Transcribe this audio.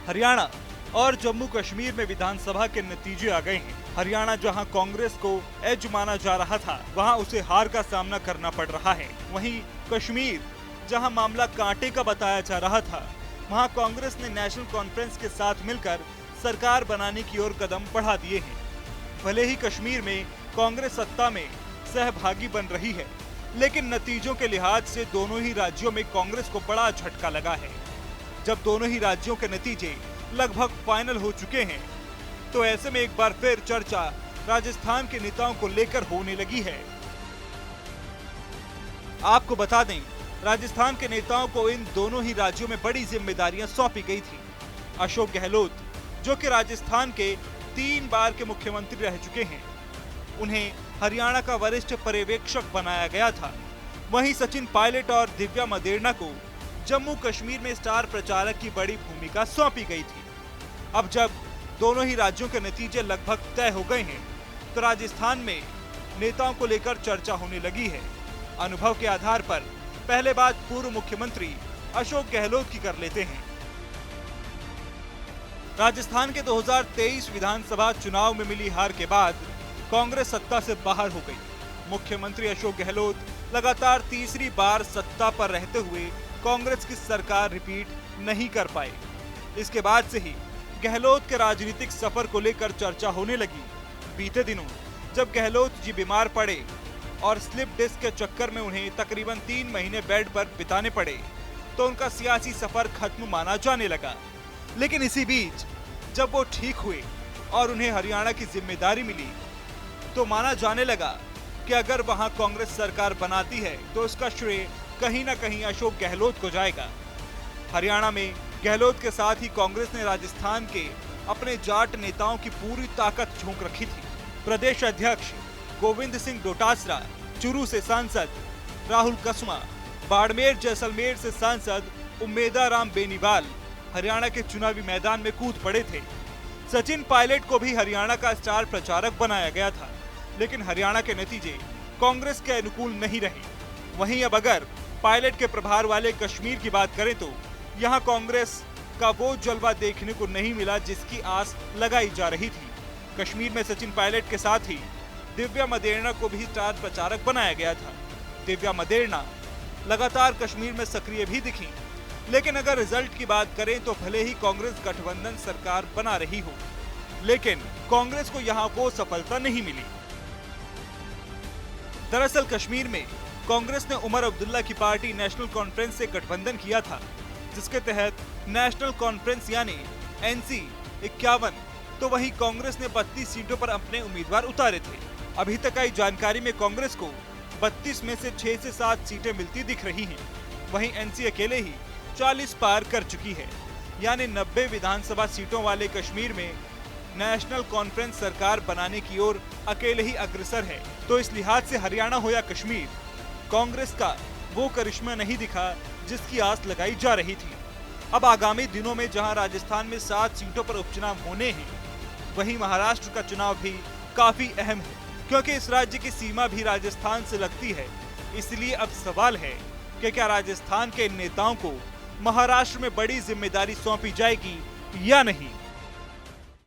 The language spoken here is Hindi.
हरियाणा और जम्मू कश्मीर में विधानसभा के नतीजे आ गए हैं। हरियाणा जहां कांग्रेस को एज माना जा रहा था, वहां उसे हार का सामना करना पड़ रहा है। वहीं कश्मीर जहां मामला कांटे का बताया जा रहा था, वहां कांग्रेस ने नेशनल कॉन्फ्रेंस के साथ मिलकर सरकार बनाने की ओर कदम बढ़ा दिए हैं। भले ही कश्मीर में कांग्रेस सत्ता में सहभागी बन रही है, लेकिन नतीजों के लिहाज से दोनों ही राज्यों में कांग्रेस को बड़ा झटका लगा है। जब दोनों ही राज्यों के नतीजे लगभग फाइनल हो चुके हैं, तो ऐसे में एक बार फिर चर्चा राजस्थान के नेताओं को लेकर होने लगी है। आपको बता दें, राजस्थान के नेताओं को इन दोनों ही राज्यों में बड़ी जिम्मेदारियां सौंपी गई थी। अशोक गहलोत, जो कि राजस्थान के 3 बार के मुख्यमंत्री रह चुके हैं, उन्हें हरियाणा का वरिष्ठ पर्यवेक्षक बनाया गया था। वहीं सचिन पायलट और दिव्या मदेरणा को जम्मू कश्मीर में स्टार प्रचारक की बड़ी भूमिका सौंपी गई थी। अब जब दोनों ही राज्यों के नतीजे लगभग तय हो गए हैं, तो राजस्थान में नेताओं को लेकर चर्चा होने लगी है। अनुभव के आधार पर पहले बात पूर्व मुख्यमंत्री अशोक गहलोत की कर लेते हैं। राजस्थान के 2023 विधानसभा चुनाव में मिली हार के बाद कांग्रेस सत्ता से बाहर हो गई। मुख्यमंत्री अशोक गहलोत लगातार तीसरी बार सत्ता पर रहते हुए कांग्रेस की सरकार रिपीट नहीं कर पाए। इसके बाद से ही गहलोत के राजनीतिक सफर को लेकर चर्चा होने लगी। बीते दिनों जब गहलोत जी बीमार पड़े और स्लिप डिस्क के चक्कर में उन्हें तकरीबन 3 महीने बेड पर बिताने पड़े, तो उनका सियासी सफर खत्म माना जाने लगा। लेकिन इसी बीच जब वो ठीक हुए और उन्हें हरियाणा की जिम्मेदारी मिली, तो माना जाने लगा कि अगर वहां कांग्रेस सरकार बनाती है, तो इसका श्रेय कहीं ना कहीं अशोक गहलोत को जाएगा। हरियाणा में गहलोत के साथ ही कांग्रेस ने राजस्थान के अपने जाट नेताओं की पूरी ताकत झोंक रखी थी। प्रदेश अध्यक्ष गोविंद सिंह डोटासरा, चुरू से सांसद राहुल कसवा, बाड़मेर जैसलमेर से सांसद उम्मेदा राम बेनीवाल हरियाणा के चुनावी मैदान में कूद पड़े थे। सचिन पायलट को भी हरियाणा का स्टार प्रचारक बनाया गया था, लेकिन हरियाणा के नतीजे कांग्रेस के अनुकूल नहीं रहे। वहीं अब अगर पायलट के प्रभार वाले कश्मीर की बात करें, तो यहां कांग्रेस का वो जलवा देखने को नहीं मिला जिसकी आस लगाई जा रही थी। कश्मीर में सचिन पायलट के साथ ही दिव्या मदेरणा को भी स्टार प्रचारक बनाया गया था। दिव्या मदेरणा लगातार कश्मीर में सक्रिय भी दिखी, लेकिन अगर रिजल्ट की बात करें तो भले ही कांग्रेस गठबंधन सरकार बना रही हो, लेकिन कांग्रेस को यहां वो सफलता नहीं मिली। दरअसल कश्मीर में कांग्रेस ने उमर अब्दुल्ला की पार्टी नेशनल कॉन्फ्रेंस से गठबंधन किया था, जिसके तहत नेशनल कॉन्फ्रेंस यानी एनसी 51, तो वहीं कांग्रेस ने 32 सीटों पर अपने उम्मीदवार उतारे थे। अभी तक आई जानकारी में कांग्रेस को 32 में से 6 से 7 सीटें मिलती दिख रही हैं। वहीं एनसी अकेले ही 40 पार कर चुकी है, यानी 90 विधानसभा सीटों वाले कश्मीर में नेशनल कॉन्फ्रेंस सरकार बनाने की ओर अकेले ही अग्रसर है। तो इस लिहाज से हरियाणा हो या कश्मीर, कांग्रेस का वो करिश्मा नहीं दिखा जिसकी आस लगाई जा रही थी। अब आगामी दिनों में जहां राजस्थान में 7 सीटों पर उपचुनाव होने हैं, वहीं महाराष्ट्र का चुनाव भी काफी अहम है, क्योंकि इस राज्य की सीमा भी राजस्थान से लगती है। इसलिए अब सवाल है कि क्या राजस्थान के नेताओं को महाराष्ट्र में बड़ी जिम्मेदारी सौंपी जाएगी या नहीं।